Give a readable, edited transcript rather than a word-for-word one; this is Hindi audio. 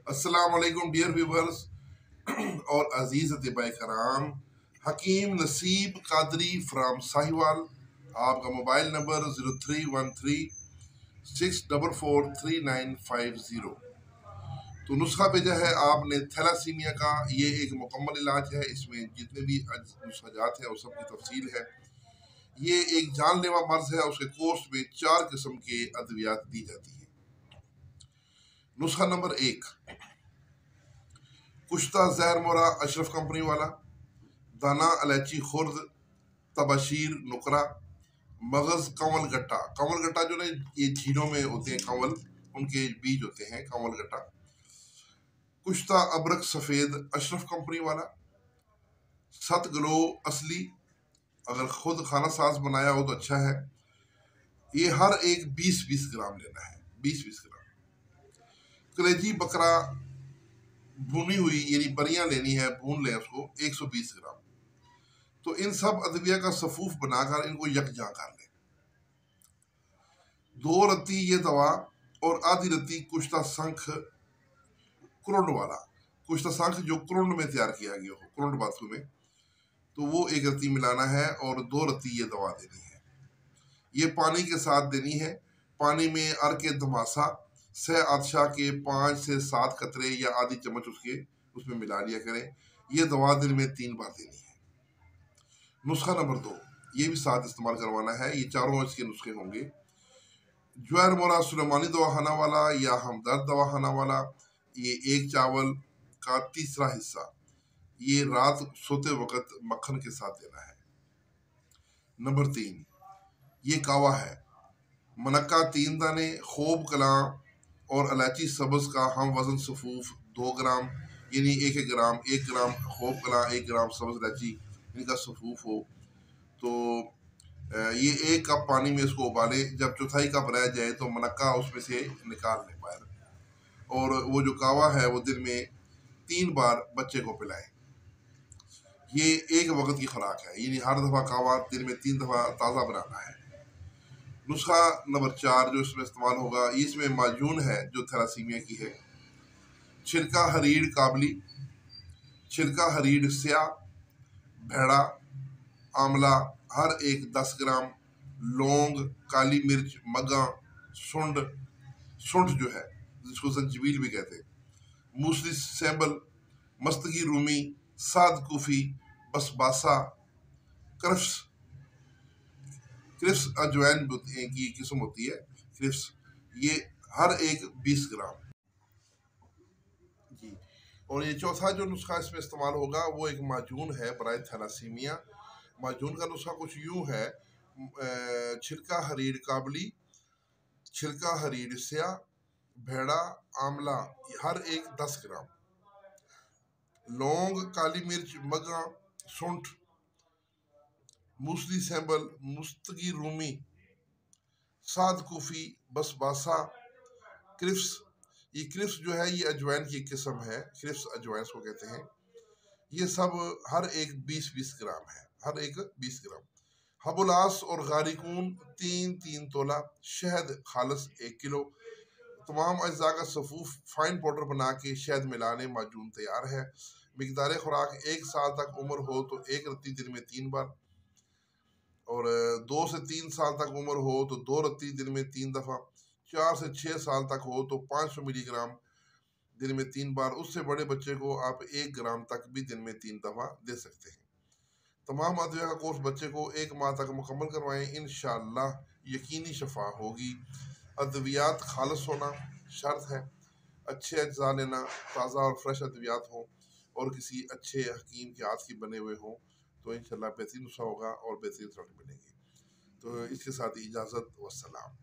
अस्सलाम वालेकुम डियर व्यूवर्स और अजीज़ अतिबाई कराम। हकीम नसीब कादरी फ्राम साहिवाल। आपका मोबाइल नंबर 0313 6443950। तो नुस्खा भेजा है आपने थैलासीमिया का। ये एक मुकम्मल इलाज है। इसमें जितने भी नुस्खाजात हैं उस सब की तफसील है। ये एक जानलेवा मर्ज है। उसके कोर्स में 4 किस्म के अद्वियात दी जाती है। नुस्खा नंबर 1, कुश्ता जहर मोरा अशरफ कंपनी वाला, दाना इलायची खुर्द, तबाशीर नुकरा, मगज कंवल गट्टा। कंवल गट्टा जो ना ये झीलों में होते हैं, कंवल उनके बीज होते हैं, कंवल गट्टा। कुश्ता अबरक सफ़ेद अशरफ कंपनी वाला, सत ग्लो असली, अगर खुद खाना साज बनाया हो तो अच्छा है। ये हर एक 20-20 ग्राम लेना है, 20-20 ग्राम। कलेजी बकरा भुनी हुई यानी बरियां लेनी है, भून लें उसको, 120 ग्राम। तो इन सब अदविया का सफूफ बनाकर इनको यकजा कर लें। 2 रत्ती ये दवा और आधी रत्ती कुश्ता शंख क्रुंड वाला। कुश्ता शंख जो क्रुंड में तैयार किया गया हो, क्रुंड बाथू में, तो वो 1 रत्ती मिलाना है और 2 रत्ती ये दवा देनी है। ये पानी के साथ देनी है। पानी में अर के धमासा सह आदशाह के 5 से 7 कतरे या आधी चम्मच उसमें मिला लिया करें। ये दवा दिन में 3 बार देनी है। नुस्खा नंबर 2, ये भी साथ इस्तेमाल करवाना है। ये चारों इसके नुस्खे होंगे। ज्वार मोरा सुलेमानी दवाखाना वाला या हमदर्द दवाखाना वाला, ये 1 चावल का तीसरा हिस्सा, ये रात सोते वक्त मक्खन के साथ देना है। नंबर 3, ये कावा है। मनक्का 3 दाने, खूब कला और इलायची सब्ज का हम वजन सफूफ 2 ग्राम, यानी 1 ग्राम खूब कला, 1 ग्राम सब्ज इलायची, इनका सफूफ हो। तो ये 1 कप पानी में इसको उबालें। जब चौथाई कप रह जाए तो मनक्का उसमें से निकाल लें बाहर। और वो जो कावा है वो दिन में 3 बार बच्चे को पिलाएं। ये 1 वक्त की खुराक है, यानी हर दफ़ा कावा दिन में 3 दफ़ा ताज़ा बनाना है। नुस्खा नंबर 4 जो इसमें इस्तेमाल होगा, इसमें माजून है जो थैलासीमिया की है। छिलका हरीड़ काबली, छिलका हरीड़ स्या, भेड़ा, आंवला हर एक 10 ग्राम, लौंग, काली मिर्च, मगा, सुंड, सुंठ जो है जिसको संजीवील भी कहते हैं, मूसली सैंबल, मस्तगी रूमी, साद कूफी, बसबासा, क्रिप्स, क्रिप्स अजवाइन की किस्म होती है, क्रिप्स, ये हर एक 20 ग्राम जी। और ये चौथा जो नुस्खा इसमें इस्तेमाल होगा वो एक माजून है बराए थैलासीमिया। माजून का नुस्खा कुछ यूं है। छिलका हरीड़ काबली, छिलका हरीड़ स्या, भेड़ा, आंवला हर एक 10 ग्राम, लौंग, काली मिर्च, मगा, सुंठ, मूसली सैंबल, मुस्तगी रूमी, साद कूफी, बसबासा, क्रिप्स। ये क्रिप्स जो है ये अजवाइन की किस्म है, क्रिप्स अजवाइन को कहते हैं। ये सब हर एक 20-20 ग्राम है, हर एक 20 ग्राम। हबुलास और गारिकून 3-3 तोला, शहद खालस 1 किलो। तमाम अज्जा का सफूफ फाइन पाउडर बना के शहद मिलाने माजून तैयार है। मिकदार खुराक 1 साल तक उम्र हो तो 1 रत्ती दिन में 3 बार, और 2 से 3 साल तक उम्र हो तो 2 रत्ती दिन में 3 दफ़ा, 4 से 6 साल तक हो तो 500 मिलीग्राम दिन में 3 बार। उससे बड़े बच्चे को आप 1 ग्राम तक भी दिन में 3 दफ़ा दे सकते हैं। तमाम अदविया का कोर्स बच्चे को 1 माह तक मुकम्मल करवाएं, इंशाअल्लाह यकीनी शफा होगी। अद्वियात खालस होना शर्त है। अच्छे अज्जा लेना, ताज़ा और फ्रेश अद्वियात हों और किसी अच्छे हकीम के हाथ की बने हुए हों, तो इंशाअल्लाह बेहतरीन नुस्खा होगा और बेहतरीन रिजल्ट मिलेंगे। तो इसके साथ ही इजाज़त, वस्सलाम।